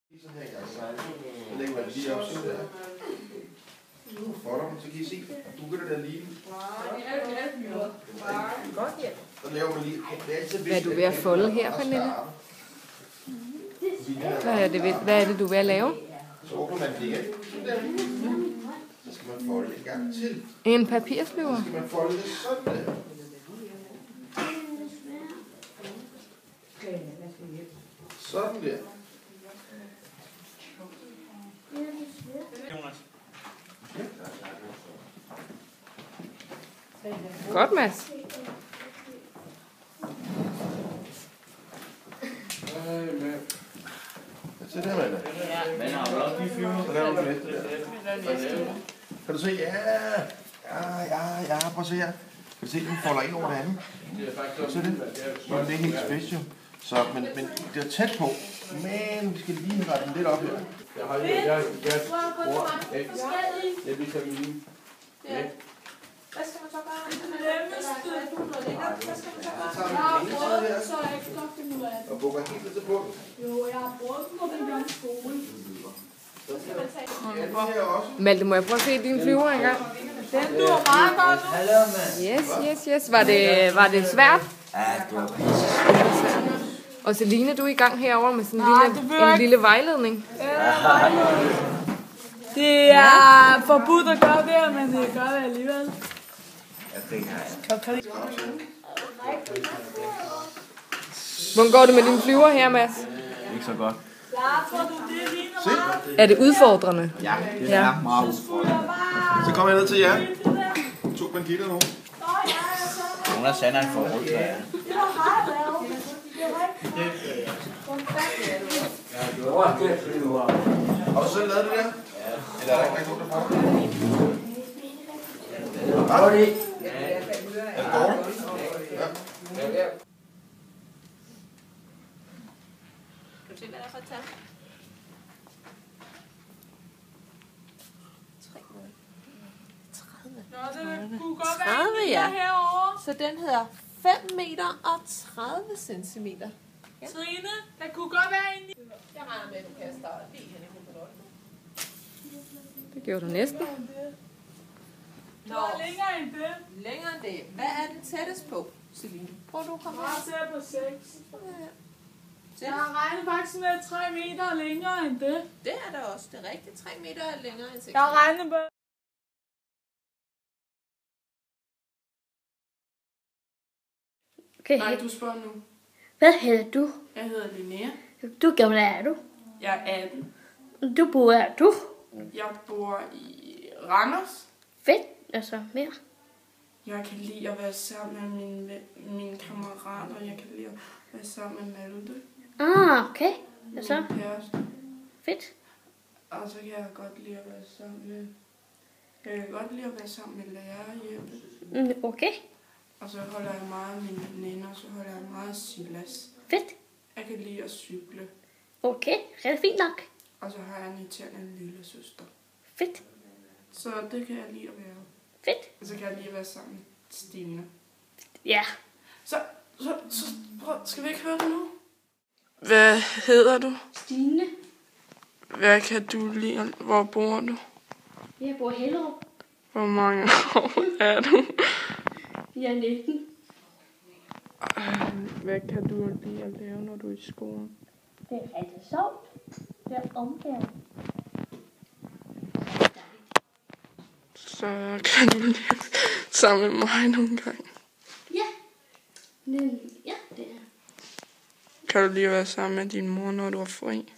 Så lægger man lige op sådan der. Nu får du så kan I se, du kan det der lige. Så laver man lige. Hvad er du ved at folde her, Pernille? Hvad er det, du er ved at lave? Så åbner man det igen. Så skal man folde en gang til. En papirsflyver? Så skal man folde det sådan der. Sådan der. Godt, Mads. Så der, Mads. Men har du også de flyver? Så laver du det næste der. Kan du se? Ja. Prøv at se her. Kan du se, den folder ind over det andet? Kan du se det? Jamen, det er helt special. Så, men det er tæt på. Men vi skal lige rette den lidt op her. Jeg viser mine. Hvad skal man så gøre? Hvad skal man så gøre? Jeg har prøvet det, så jeg ikke godt finde ud af det. Og bukker helt til på. Jo, jeg har prøvet den på den gamle skole. Så skal man tage Malte, må jeg prøve at se din flyver engang? den. Du er meget godt nu. Yes. Var det svært? Ja, det var pisse. Og Selina, du er i gang herovre med sådan en lille vejledning. Det er forbudt at gøre det, men det gør det alligevel. Hvordan går det med dine flyver her, Mads? Ikke så godt. Er det udfordrende? Ja, det er meget udfordrende. Så kommer jeg ned til jer. 2 banditter nu. Nogle af Sanderen får rødt af jer. Har du selv lavet det der? Eller er der ikke nogen, der får det? Er det dårligt? Ja. Kan du se, hvad der er for et tal? 30. Nå, det kunne godt være 30, en ja. herovre. Så den hedder 5 meter og 30 centimeter. Ja. Trine, der kunne godt være en. Jeg regner med, at du kaster lige hen i hovedet. Det gjorde du næsten. Nå, længere end det. Længere end det. Hvad er den tættest på, Celine? Prøv du at komme Jeg her. ser på 6. Ja. Jeg har regnet faktisk med 3 meter længere end det. Det er der også. Det er rigtigt. 3 meter er længere end 6 Jeg har regnet med. Okay. Nej, du spørger nu. Hvad hedder du? Jeg hedder Linnea. Du gammel er du? Jeg er 18. Du bor er du? Jeg bor i Randers. Fedt. Altså mere. Jeg kan lide at være sammen med mine kammerater. Jeg kan lide at være sammen med Malte. Okay. Altså Min kæreste. fedt. Og så kan jeg godt lide at være sammen med... Jeg kan godt lide at være sammen med lærerhjælp. Okay. Og så holder jeg meget af mine veninder, så holder jeg meget af Silas. Fedt. Jeg kan lide at cykle. Okay. Rigtig fint nok. Og så har jeg en irriterende lille søster. Fedt. Så det kan jeg lide at være. Fedt. Og så kan jeg lide at være sammen med Stine. Ja. Så prøv, skal vi ikke høre det nu? Hvad hedder du? Stine. Hvad kan du lide? Hvor bor du? Jeg bor i Hellerup. Hvor mange år er du? Jeg er 19. Hvad kan du lide at lave, når du er i skolen? Det er rigtig sjovt. Det er omgæret. Så kan du lide sammen med mig nogle gange. Ja. Men, ja, det er. Kan du lide at være sammen med din mor, når du er fri?